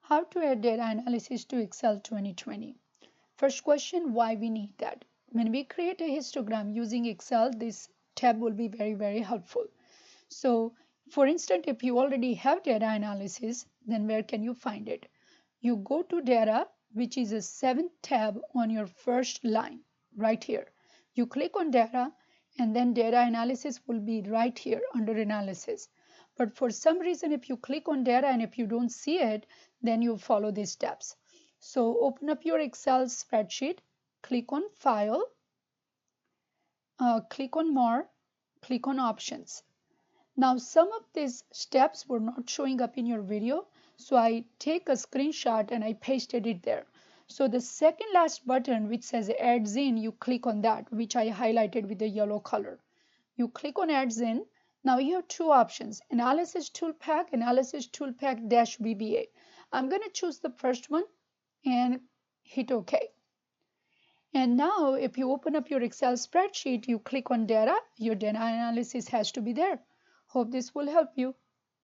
How to add data analysis to Excel 2020. First question, why we need that? When we create a histogram using Excel, this tab will be very helpful. So for instance, if you already have data analysis, then where can you find it? You go to data, which is a 7th tab on your first line right here. You click on data, and then data analysis will be right here under analysis. But for some reason, if you click on data and if you don't see it, then you follow these steps. So open up your Excel spreadsheet, click on File, click on More, click on Options. Now some of these steps were not showing up in your video, so I take a screenshot and I pasted it there. So the second last button which says Adds In, you click on that, which I highlighted with the yellow color. You click on Adds In. Now you have two options, Analysis Tool Pack, Analysis Tool Pack -VBA. I'm going to choose the first one and hit OK. And now if you open up your Excel spreadsheet, you click on data, your data analysis has to be there. Hope this will help you.